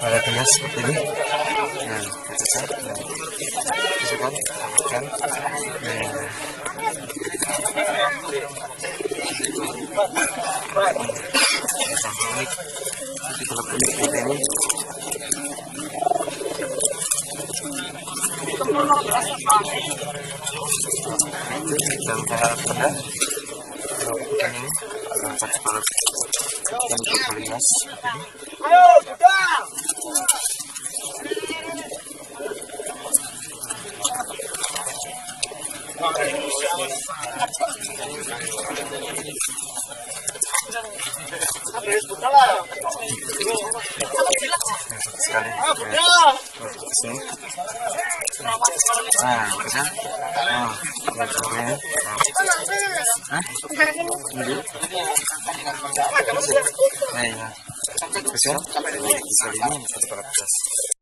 Ada tunas seperti ini. Nah, kececah. Nah, masukkan, kan. Unik. Jadi kalau unik seperti ini. Itu dan kayak pada ini angkat kepala dan kualitas. Ayo, sudah. Sekali. Sini. Nah, bisa. Oh, cobain. Hah? Ini. Nah, ya. Bisa. Sekali ini satu kali